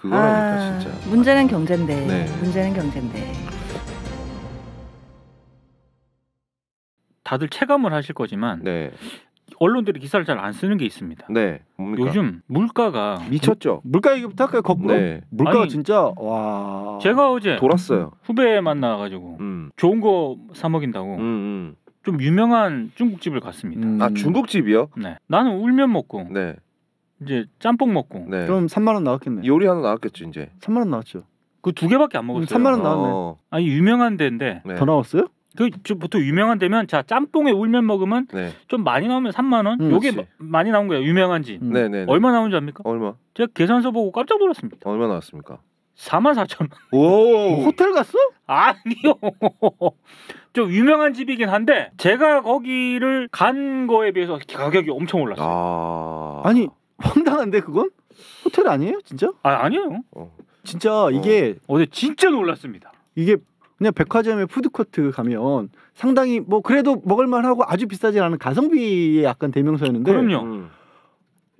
그거라니까 진짜. 문제는 경제인데. 네. 문제는 경제인데. 다들 체감을 하실 거지만 네. 언론들이 기사를 잘 안 쓰는 게 있습니다. 네. 뭡니까? 요즘 물가가 미쳤죠. 물가 얘기부터 할까요? 거꾸로. 네. 물가가 아니, 진짜 와. 제가 어제 돌았어요. 후배 만나가지고 좋은 거 사 먹인다고 좀 유명한 중국집을 갔습니다. 아 중국집이요? 네. 나는 울면 먹고 네. 이제 짬뽕 먹고 네. 그럼 3만 원 나왔겠네. 요리 하나 나왔겠죠 이제. 3만 원 나왔죠. 그 두 개밖에 안 먹었어요. 3만 원 나왔네. 아니 유명한 데인데 네. 더 나왔어요? 그 보통 유명한 데면 자 짬뽕에 울면 먹으면 네. 좀 많이 나오면 3만 원. 요게 그렇지. 많이 나온 거예요. 유명한지. 네네. 얼마 나온지 압니까? 얼마? 제가 계산서 보고 깜짝 놀랐습니다. 얼마 나왔습니까? 44,000원. 오. 호텔 갔어? 아니요. 좀 유명한 집이긴 한데 제가 거기를 간 거에 비해서 가격이 엄청 올랐어요. 아니 황당한데 그건? 호텔 아니에요 진짜? 아니에요. 진짜 이게 어제 진짜 놀랐습니다. 이게 그냥 백화점에 푸드코트 가면 상당히 뭐 그래도 먹을만하고 아주 비싸지 않은 가성비의 약간 대명사였는데 그럼요.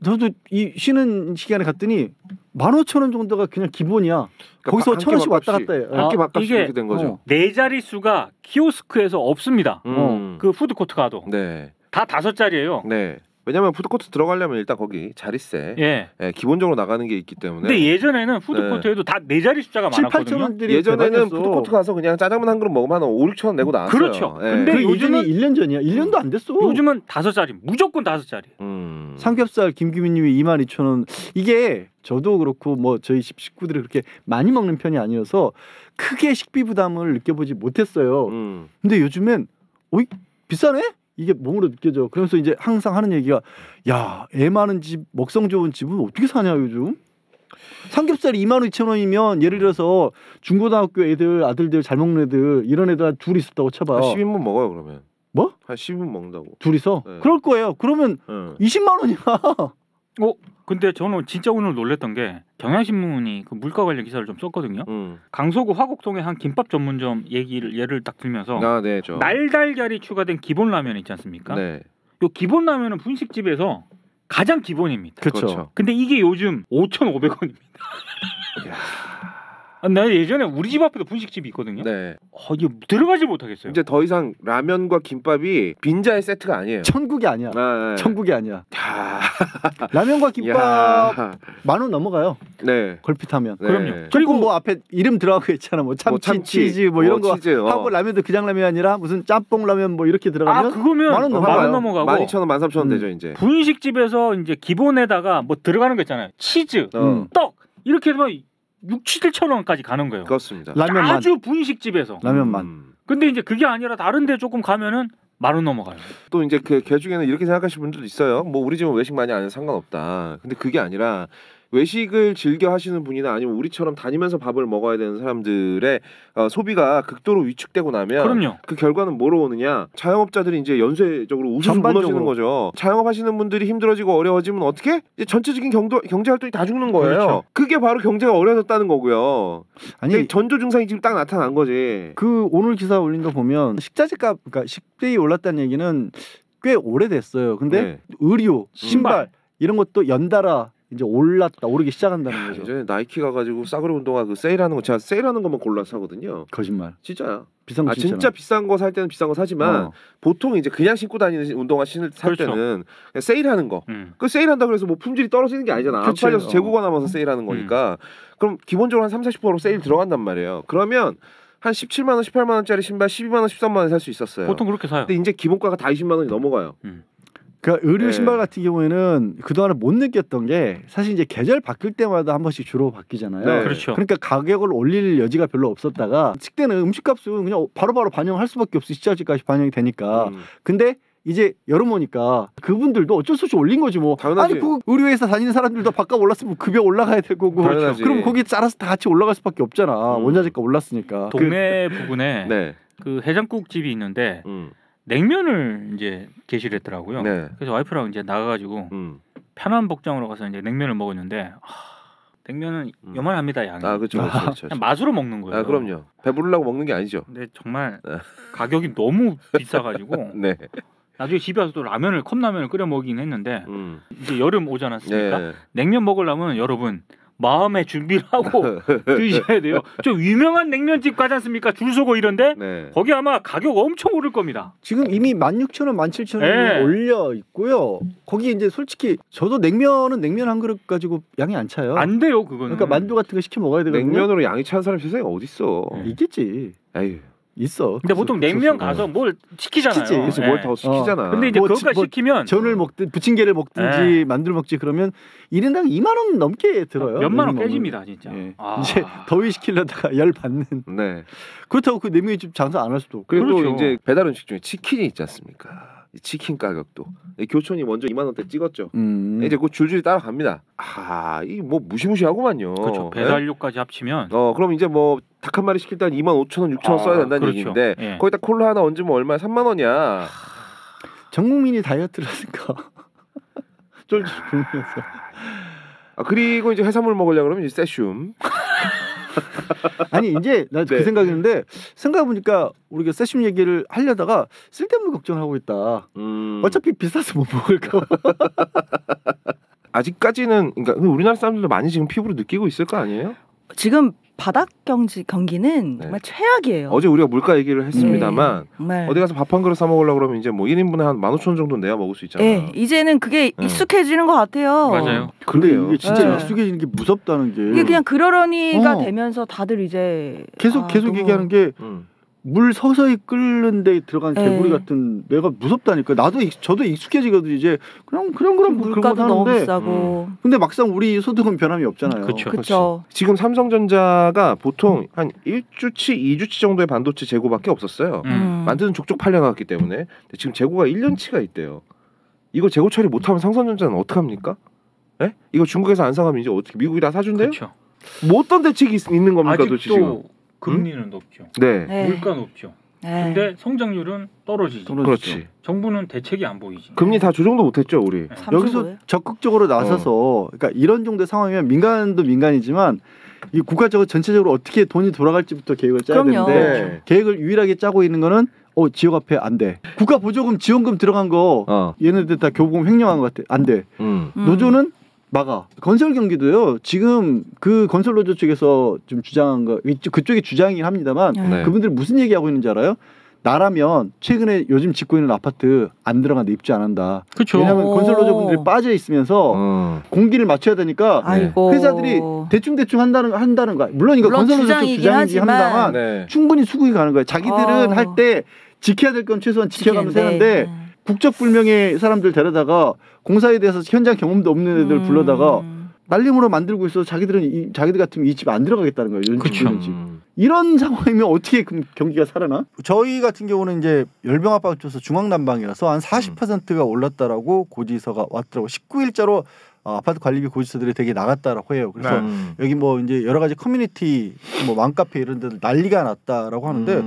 저도 이 쉬는 시간에 갔더니 15,000원 정도가 그냥 기본이야. 그러니까 거기서 한 1,000원씩 끼 왔다 밥값이, 갔다 해. 한 끼 밥값이 이게 이렇게 된 거죠. 네 자릿수가 키오스크에서 없습니다. 그 푸드코트 가도 네. 다 5자리예요. 네. 왜냐면 푸드코트 들어가려면 일단 거기 자릿세 예. 기본적으로 나가는 게 있기 때문에. 근데 예전에는 푸드코트에도 다 네 자리 숫자가 7, 많았거든요. 8,000원들이 예전에는 푸드코트 가서 그냥 짜장면 한 그릇 먹으면 한 5, 6천 원 내고 나왔어요. 그렇죠. 예. 근데 그 요즘은 예전이 1년 전이야. 1년도 안 됐어. 요즘은 5자리, 무조건 5자리. 삼겹살 김규민님이 22,000원. 이게 저도 그렇고 뭐 저희 집 식구들이 그렇게 많이 먹는 편이 아니어서 크게 식비 부담을 느껴보지 못했어요. 근데 요즘엔 어이 비싸네? 이게 몸으로 느껴져. 그래서 이제 항상 하는 얘기가 야, 애 많은 집, 먹성 좋은 집은 어떻게 사냐 요즘? 삼겹살이 22,000원이면 예를 들어서 중고등학교 애들 아들들 잘 먹는 애들 이런 애들 한 둘 있었다고 쳐봐. 한 10인분 먹어요 그러면. 뭐? 한 10인분 먹는다고. 둘이서? 네. 그럴 거예요. 그러면 20만 원이야. 근데 저는 진짜 오늘 놀랬던 게 경향신문이 그 물가 관련 기사를 좀 썼거든요. 강서구 화곡동의 한 김밥 전문점 예를 딱 들면서 네, 날달걀이 추가된 기본 라면 있지 않습니까? 네. 요 기본 라면은 분식집에서 가장 기본입니다. 그렇죠. 근데 이게 요즘 5,500원입니다. 나 예전에 우리 집 앞에도 분식집이 있거든요. 네. 이거 들어가지 못하겠어요. 이제 더 이상 라면과 김밥이 빈자의 세트가 아니에요. 천국이 아니야. 네. 천국이 아니야. 라면과 김밥 10,000원 넘어가요. 네. 걸핏하면. 네. 그럼요. 그리고 뭐 앞에 이름 들어가고 있잖아. 뭐 참치, 치즈 뭐 이런 거 치즈, 하고 라면도 그냥 라면이 아니라 무슨 짬뽕 라면 뭐 이렇게 들어가면 그거면 10,000원 만 넘어가고 12,000원, 13,000원 되죠 이제. 분식집에서 이제 기본에다가 뭐 들어가는 거 있잖아요. 치즈, 떡 이렇게 되면 6, 7,000원까지 가는 거예요. 그렇습니다. 라면만. 아주 분식집에서. 라면만. 근데 이제 그게 아니라 다른 데 조금 가면은 10,000원 넘어가요. 또 이제 그 중에는 이렇게 생각하시는 분들도 있어요. 뭐 우리 집은 외식 많이 안 해도 상관없다. 근데 그게 아니라 외식을 즐겨 하시는 분이나 아니면 우리처럼 다니면서 밥을 먹어야 되는 사람들의 소비가 극도로 위축되고 나면 그럼요. 그 결과는 뭐로 오느냐? 자영업자들이 이제 연쇄적으로 우수수 무너지는 거죠. 자영업 하시는 분들이 힘들어지고 어려워지면 어떻게? 이제 전체적인 경제 활동이 다 죽는 거예요. 그렇죠. 그게 바로 경제가 어려졌다는 거고요. 아니 전조 증상이 지금 딱 나타난 거지. 그 오늘 기사 올린 거 보면 식자재 값, 그러니까 식비이 올랐다는 얘기는 꽤 오래됐어요. 근데 의류, 신발 이런 것도 연달아 이제 오르기 시작한다는 거죠. 예전에 나이키 가가지고 싸구려 운동화 그 세일하는 거 제가 세일하는 것만 골라 사거든요. 거짓말. 진짜야. 비싼 거 진짜 비싼 거 살 때는 비싼 거 사지만 보통 이제 그냥 신고 다니는 운동화 살 때는 그냥 세일하는 거. 그 세일한다 그래서 뭐 품질이 떨어지는 게 아니잖아. 안 팔려서 재고가 남아서 세일하는 거니까. 그럼 기본적으로 한 30-40% 세일 들어간단 말이에요. 그러면 한 17만 원, 18만 원짜리 신발 12만 원, 13만 원에 살 수 있었어요. 보통 그렇게 사요. 근데 이제 기본가가 다 20만 원이 넘어가요. 그러니까 의류 신발 같은 경우에는 그동안에 못 느꼈던 게 사실 이제 계절 바뀔 때마다 한 번씩 주로 바뀌잖아요. 네. 그렇죠. 그러니까 가격을 올릴 여지가 별로 없었다가 식대는 음식값은 그냥 바로바로 반영할 수밖에 없어. 식자재까지 반영이 되니까. 근데 이제 여름 오니까 그분들도 어쩔 수 없이 올린 거지 뭐. 당연하지. 아니 그 의류회사 다니는 사람들도 밥값 올랐으면 급여 올라가야 될 거고. 당연하지. 그럼 거기 따라서 다 같이 올라갈 수밖에 없잖아. 원자재가 올랐으니까. 동네 부근에 네. 그 해장국 집이 있는데 냉면을 이제 게시를 했더라고요. 네. 그래서 와이프랑 이제 나가가지고 편한 복장으로 가서 이제 냉면을 먹었는데 냉면은 요만합니다 양이. 그렇죠. 그냥 맛으로 먹는 거예요. 그럼요. 배부르려고 먹는 게 아니죠. 근데 정말 가격이 너무 비싸가지고 네. 나중에 집에 와서 또 컵라면을 끓여 먹긴 했는데 이제 여름 오지 않았습니까? 냉면 먹으려면 여러분 마음의 준비를 하고 드셔야 돼요. 좀 유명한 냉면집 가지 않습니까? 줄 서고 이런데 네. 거기 아마 가격 엄청 오를 겁니다. 지금 이미 16,000원, 17,000원 네. 올려 있고요. 거기 이제 솔직히 저도 냉면은 냉면 한 그릇 가지고 양이 안 차요. 안 돼요, 그거는. 그러니까 만두 같은 거 시켜 먹어야 되거든요. 냉면으로 양이 찬 사람 세상에 어디 있어? 있겠지. 에휴. 있어. 근데 보통 냉면 가서 뭘 시키잖아요. 시키지. 그래서 뭘 더 시키잖아. 근데 이제 뭐 그것까지 시키면 전을 먹든 부침개를 먹든지 만두를 먹지 그러면 1인당 2만 원 넘게 들어요. 몇만 원 냉면 깨집니다, 진짜. 예. 아. 이제 더위 시키려다가 열 받는. 네. 그렇다고 그 냉면이 좀 장사 안 할 수도 없고. 그리고 또 그렇죠. 이제 배달 음식 중에 치킨이 있지 않습니까? 이 치킨 가격도 교촌이 먼저 2만 원대 찍었죠. 이제 그 줄줄이 따라갑니다. 이 뭐 무시무시하고만요. 그렇죠. 배달료까지 합치면 그럼 이제 뭐 닭 한 마리 시킬 때 25,000원, 6,000원 써야 된다는 그렇죠. 얘기인데 예. 거기다 콜라 하나 얹으면 얼마야? 3만 원이야. 전 국민이 다이어트를 하니까 쫄쫄 굶으면서. 그리고 이제 해산물 먹으려고 그러면 이제 세슘. 아니 이제 나 그 네. 생각했는데 생각해보니까 우리가 세슘 얘기를 하려다가 쓸데없는 걱정하고 있다. 어차피 비싸서 못 먹을 거. 아직까지는 그러니까 우리나라 사람들도 많이 지금 피부로 느끼고 있을 거 아니에요? 지금 바닥 경기는 네. 정말 최악이에요. 어제 우리가 물가 얘기를 했습니다만 정말. 어디 가서 밥 한 그릇 사 먹으려고 그러면 이제 뭐 1인분에 한 15,000원 정도 내야 먹을 수 있잖아. 예, 이제는 그게 익숙해지는 것 같아요. 맞아요. 근데 그래요. 이게 진짜 네. 익숙해지는 게 무섭다는 게. 이게 그냥 그러려니가 어. 되면서 다들 이제 계속 너무- 얘기하는 게 물 서서히 끓는 데 들어간 네. 개구리 같은 내가 무섭다니까. 저도 익숙해지거든 이제 그럼 그런 물가도 거 너무 하는데 비싸고. 근데 막상 우리 소득은 변함이 없잖아요. 그쵸. 그렇죠. 지금 삼성전자가 보통 한 1주치, 2주치 정도의 반도체 재고밖에 없었어요. 만드는 족족 팔려나갔기 때문에. 근데 지금 재고가 1년치가 있대요. 이거 재고 처리 못하면 삼성전자는 어떡합니까? 예? 이거 중국에서 안 사가면 이제 어떻게 미국이 다 사준대요? 그렇죠. 뭐 어떤 대책이 있는 겁니까 도대체 지금? 아직도 금리는 높죠. 네. 네. 물가 높죠. 네. 근데 성장률은 떨어지죠. 그렇지. 정부는 대책이 안 보이지. 금리 다 조정도 못했죠 우리. 여기서 35예요? 적극적으로 나서서 그러니까 이런 정도의 상황이면 민간도 민간이지만 이 국가적으로 전체적으로 어떻게 돈이 돌아갈지부터 계획을 짜야 그럼요. 되는데 네. 계획을 유일하게 짜고 있는 거는 지역 앞에 안 돼. 국가 보조금 지원금 들어간 거 얘네들 다 교부금 횡령한 것 같아. 안 돼. 노조는 막아. 건설 경기도요. 지금 그 건설 노조 쪽에서 좀 주장한 거 그쪽이 주장이긴 합니다만 네. 그분들 무슨 얘기하고 있는지 알아요? 나라면 최근에 요즘 짓고 있는 아파트 안 들어간다 입주 안 한다. 그렇죠. 왜냐하면 오. 건설 노조분들이 빠져 있으면서 공기를 맞춰야 되니까 아이고. 회사들이 대충 한다는 거야. 물론 이거 건설 노조 쪽 주장이긴 주장이긴 하지만. 합니다만 네. 충분히 수긍이 가는 거야. 자기들은 할 때 지켜야 될 건 최소한 지켜가면서 하는데 국적 불명의 사람들 데려다가 공사에 대해서 현장 경험도 없는 애들 불러다가 날림으로 만들고 있어서 자기들은 자기들 같으면 이 집 안 들어가겠다는 거예요. 이런 집, 이런 집. 이런 상황이면 어떻게 경기가 살아나? 저희 같은 경우는 이제 열병 압박 줘서 중앙난방이라서 한 40%가 올랐다라고 고지서가 왔더라고. 19일자로 아파트 관리비 고지서들이 되게 나갔다라고 해요. 그래서 여기 뭐 이제 여러 가지 커뮤니티 뭐 맘카페 이런 데들 난리가 났다라고 하는데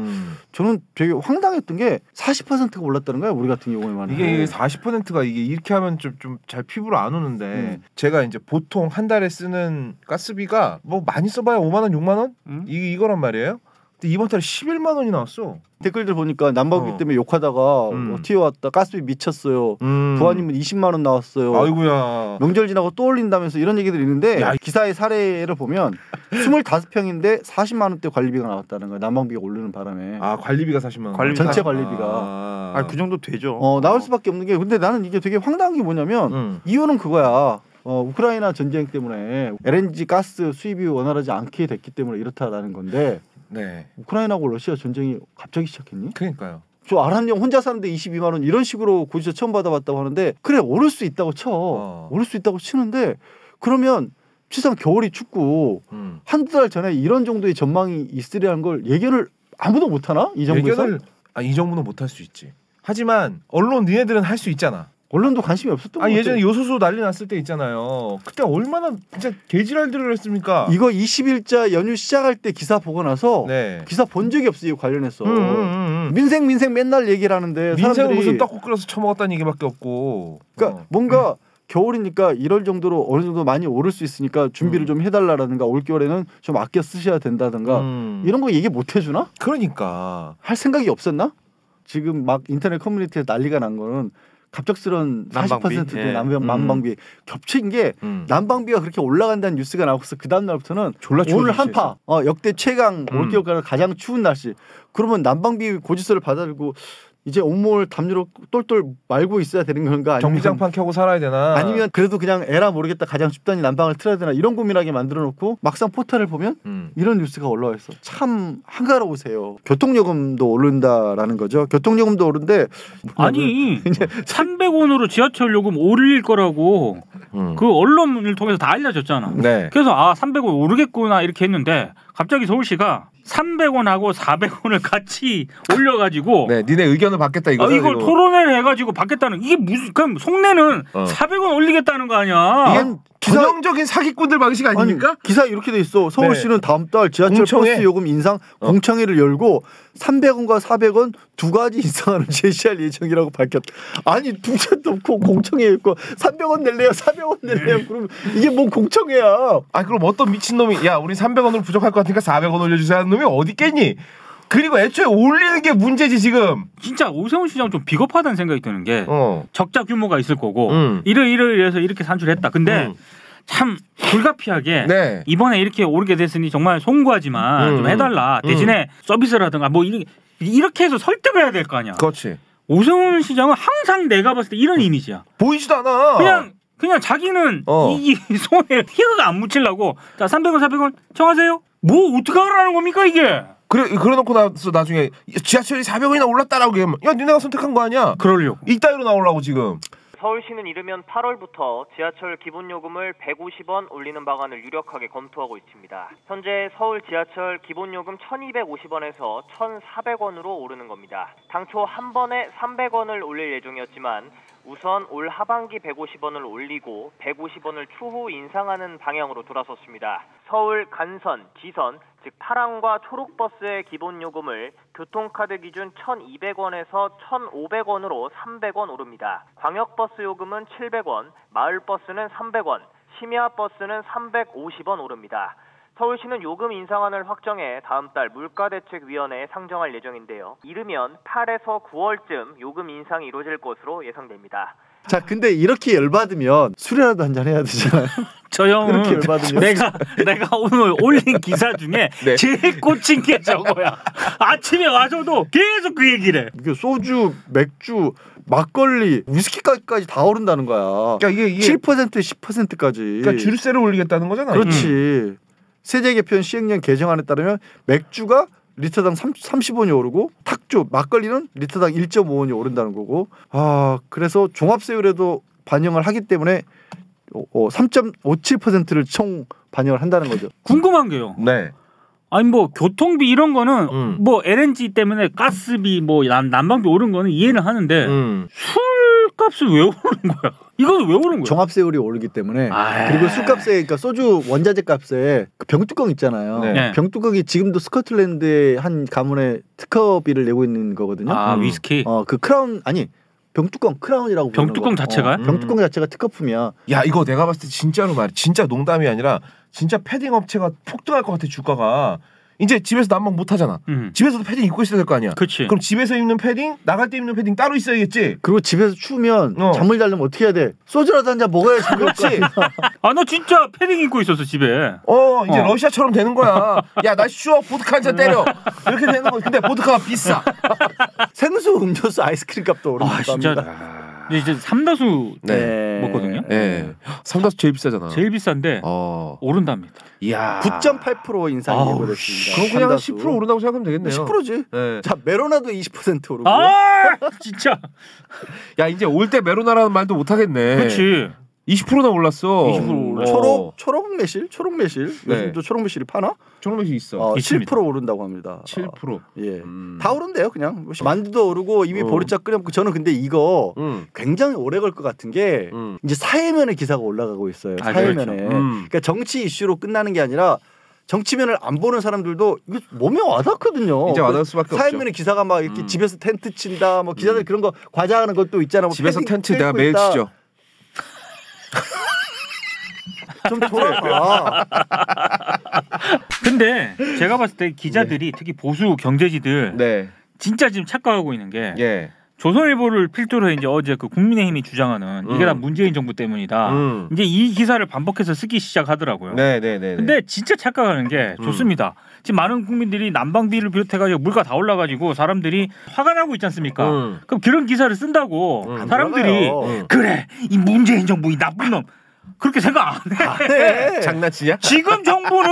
저는 되게 황당했던 게 40%가 올랐다는 거예요. 우리 같은 경우에만. 이게 40%가 이게 이렇게 하면 좀 잘 피부로 안 오는데 제가 이제 보통 한 달에 쓰는 가스비가 뭐 많이 써봐야 5만 원, 6만 원 이거란 말이에요. 근데 이번 달에 11만 원이 나왔어. 댓글들 보니까 난방비 때문에 욕하다가 튀어왔다 가스비 미쳤어요. 부하님은 20만 원 나왔어요. 아이고야. 명절 지나고 또 올린다면서 이런 얘기들이 있는데 기사의 사례를 보면 25평인데 40만 원대 관리비가 나왔다는 거야. 난방비가 오르는 바람에. 관리비가 40만 원. 전체 관리비가. 그 정도 되죠. 나올 수밖에 없는 게 근데 나는 이게 되게 황당한 게 뭐냐면 이유는 그거야. 우크라이나 전쟁 때문에 LNG 가스 수입이 원활하지 않게 됐기 때문에 이렇다라는 건데 네. 우크라이나하고 러시아 전쟁이 갑자기 시작했니? 그러니까요. 저 아란령 혼자 사는데 22만 원 이런 식으로 고지서 처음 받아봤다고 하는데 그래 오를 수 있다고 쳐. 오를 수 있다고 치는데 그러면 최소한 겨울이 춥고 한두 달 전에 이런 정도의 전망이 있으리라는 걸 예견을 아무도 못하나? 이 정부에서? 예견을 이 정부는 못할 수 있지. 하지만 언론 니네들은 할 수 있잖아. 언론도 관심이 없었던 거 예전에 요소수 난리 났을 때 있잖아요. 그때 얼마나 진짜 개지랄들을 했습니까? 이거 20일자 연휴 시작할 때 기사 보고 나서 네. 기사 본 적이 없어요. 이거 관련해서. 민생 맨날 얘기를 하는데 민생은 사람들이 무슨 떡국 끓여서 처먹었다는 얘기밖에 없고. 그러니까 뭔가 겨울이니까 이럴 정도로 어느 정도 많이 오를 수 있으니까 준비를 좀 해달라라든가 올겨울에는 좀 아껴 쓰셔야 된다든가 이런 거 얘기 못 해주나? 그러니까 할 생각이 없었나? 지금 막 인터넷 커뮤니티에 난리가 난 거는 갑작스런 난방비? 40%도 예. 난방비 겹친 게 난방비가 그렇게 올라간다는 뉴스가 나오고서 그 다음 날부터는 졸라 오늘 추워지지, 한파 역대 최강 올겨울 가장 추운 날씨 그러면 난방비 고지서를 받아들고 이제 온몸을 담요로 똘똘 말고 있어야 되는 건가 아니면 전기장판 켜고 살아야 되나 아니면 그래도 그냥 에라 모르겠다 가장 춥다니 난방을 틀어야 되나 이런 고민하게 만들어 놓고 막상 포털을 보면 이런 뉴스가 올라와 있어. 참 한가로우세요. 교통요금도 오른다라는 거죠. 교통요금도 오른데 아니 이제 300원으로 지하철 요금 오를 거라고 그 언론을 통해서 다 알려졌잖아. 네. 그래서 300원 오르겠구나 이렇게 했는데 갑자기 서울시가 300원하고 400원을 같이 올려가지고 네, 니네 의견을 받겠다 이거죠. 이걸 토론회를 해가지고 받겠다는 이게 무슨 그럼 속내는 400원 올리겠다는 거 아니야? 이게 전형적인 사기꾼들 방식 아닙니까? 아니, 기사에 이렇게 돼 있어. 서울시는 다음 달 지하철 공청회? 버스 요금 인상 공청회를 열고 300원과 400원 두 가지 인상안을 제시할 예정이라고 밝혔다. 아니 두자도 없고 공청회 있고 300원 낼래요 400원 낼래요 그럼 이게 뭔 공청회야. 아 그럼 어떤 미친놈이 야 우리 300원으로 부족할 것 같으니까 400원 올려주세요 하는 놈이 어디 있겠니? 그리고 애초에 올리는 게 문제지 지금. 진짜 오세훈 시장 좀 비겁하다는 생각이 드는 게 적자 규모가 있을 거고 이래서 이렇게 산출했다. 근데 참 불가피하게 네. 이번에 이렇게 오르게 됐으니 정말 송구하지만 좀 해달라. 대신에 서비스라든가 뭐 이렇게 해서 설득을 해야 될 거 아니야. 그렇지. 오세훈 시장은 항상 내가 봤을 때 이런 이미지야. 보이지도 않아. 그냥 자기는 이 손에 희가 안 묻히려고 자 300원 400원 청하세요. 뭐 어떻게 하라는 겁니까 이게. 그래놓고 나서 나중에 지하철이 400원이나 올랐다라고 얘기하면 야 니네가 선택한 거 아니야. 그러려고. 이따위로 나오려고 지금. 서울시는 이르면 8월부터 지하철 기본요금을 150원 올리는 방안을 유력하게 검토하고 있습니다. 현재 서울 지하철 기본요금 1,250원에서 1,400원으로 오르는 겁니다. 당초 한 번에 300원을 올릴 예정이었지만 우선 올 하반기 150원을 올리고 150원을 추후 인상하는 방향으로 돌아섰습니다. 서울 간선, 지선, 즉 파랑과 초록버스의 기본요금을 교통카드 기준 1,200원에서 1,500원으로 300원 오릅니다. 광역버스 요금은 700원, 마을버스는 300원, 심야버스는 350원 오릅니다. 서울시는 요금 인상안을 확정해 다음 달 물가대책위원회에 상정할 예정인데요. 이르면 8에서 9월쯤 요금 인상이 이루어질 것으로 예상됩니다. 자, 근데 이렇게 열받으면 술이라도 한잔 해야 되잖아요. 저 형은 그렇게 열받으면 내가 오늘 올린 기사 중에 네. 제일 꽂힌 게 저거야. 아침에 와서도 계속 그 얘기를 해. 이게 소주, 맥주, 막걸리, 위스키까지 다 오른다는 거야. 그러니까 이게 7% 10%까지. 그러니까 주류세를 올리겠다는 거잖아. 그렇지. 세제 개편 시행령 개정안에 따르면 맥주가 리터당 30원이 오르고 탁주, 막걸리는 리터당 1.5원이 오른다는 거고. 아, 그래서 종합세율에도 반영을 하기 때문에 3.57%를 총 반영을 한다는 거죠. 궁금한 게요. 네. 아니 뭐 교통비 이런 거는 뭐 LNG 때문에 가스비 뭐 난방비 오른 거는 이해는 하는데 술값을 왜 오르는 거야? 이건 왜 오른 거야? 종합세율이 오르기 때문에. 그리고 술값에 그러니까 소주 원자재 값에 그 병뚜껑 있잖아요. 네. 병뚜껑이 지금도 스코틀랜드의 한 가문에 특허비를 내고 있는 거거든요. 아 위스키. 그 크라운 아니 병뚜껑 크라운이라고 부르는 병뚜껑 거. 자체가? 병뚜껑 자체가 특허품이야. 야 이거 내가 봤을 때 진짜로 말이야. 진짜 농담이 아니라 진짜 패딩 업체가 폭등할 것 같아 주가가. 이제 집에서 난방 못 하잖아. 집에서도 패딩 입고 있어야 될 거 아니야. 그치. 그럼 집에서 입는 패딩, 나갈 때 입는 패딩 따로 있어야겠지. 그리고 집에서 추우면 잠을 자려면 어떻게 해야 돼? 소주라도 한 잔 먹어야지. 그렇지. 아 나 진짜 패딩 입고 있었어 집에. 이제 러시아처럼 되는 거야. 야 날씨 추워 보드카 한 잔 때려. 이렇게 되는 거. 근데 보드카가 비싸. 생수, 음료수, 아이스크림 값도 오른다고 진짜. 합니다. 이제 삼다수 네. 먹거든요. 네. 삼다수 제일 비싸잖아. 제일 비싼데 오른답니다. 이야. 9.8% 인상이 아우, 예고됐습니다. 그럼 그냥 10% 오른다고 생각하면 되겠네요. 10%지. 네. 자, 메로나도 20% 오르고. 아 진짜. 야 이제 올 때 메로나라는 말도 못 하겠네. 그렇지. 20%나 올랐어. 20% 올랐어. 초록 매실? 네. 요즘도 초록 매실이 파나? 초록매실 있어. 7% 오른다고 합니다. 7%. 예. 다 오른대요, 그냥. 만두도 오르고 이미 보리차 끓여 먹고. 저는 근데 이거 굉장히 오래 걸 것 같은 게 이제 사회면에 기사가 올라가고 있어요. 사회면에. 그렇죠. 그러니까 정치 이슈로 끝나는 게 아니라 정치면을 안 보는 사람들도 이게 몸에 와닿거든요. 이제 와닿을 수밖에 없죠. 사회면에 기사가 막 이렇게 집에서 텐트 친다, 뭐 기자들 그런 거 과장하는 것도 있잖아. 뭐 집에서 패딩 텐트 내가 펴입고 매일 있다. 치죠. 좀 돌아봐. 근데 제가 봤을 때 기자들이 특히 보수 경제지들 네. 진짜 지금 착각하고 있는 게 예. 조선일보를 필두로 이제 어제 그 국민의힘이 주장하는 이게 다 문재인 정부 때문이다. 이제 이 기사를 반복해서 쓰기 시작하더라고요. 네네네. 근데 진짜 착각하는 게 좋습니다. 지금 많은 국민들이 난방비를 비롯해가지고 물가 다 올라가지고 사람들이 화가 나고 있지 않습니까? 그럼 그런 기사를 쓴다고 사람들이 그래 이 문재인 정부 이 나쁜 놈. 그렇게 생각 안 해. 장난치냐? 지금 정부는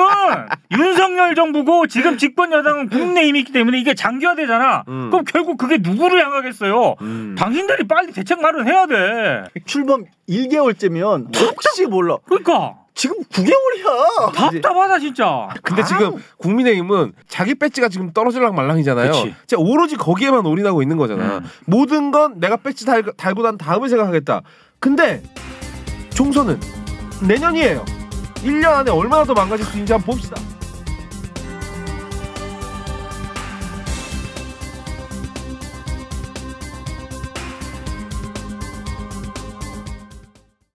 윤석열 정부고 지금 집권 여당은 국민의힘이 있기 때문에 이게 장기화되잖아. 그럼 결국 그게 누구를 향하겠어요? 당신들이 빨리 대책 마련해야 돼. 출범 1개월째면 혹시 몰라. 그러니까. 지금 9개월이야. 답답하다 진짜. 근데 지금 국민의힘은 자기 배지가 지금 떨어질랑 말랑이잖아요. 진짜 오로지 거기에만 올인하고 있는 거잖아. 모든 건 내가 배지 달고 난 다음에 생각하겠다. 근데 총선은 내년이에요. 1년 안에 얼마나 더 망가질 수 있는지 한번 봅시다.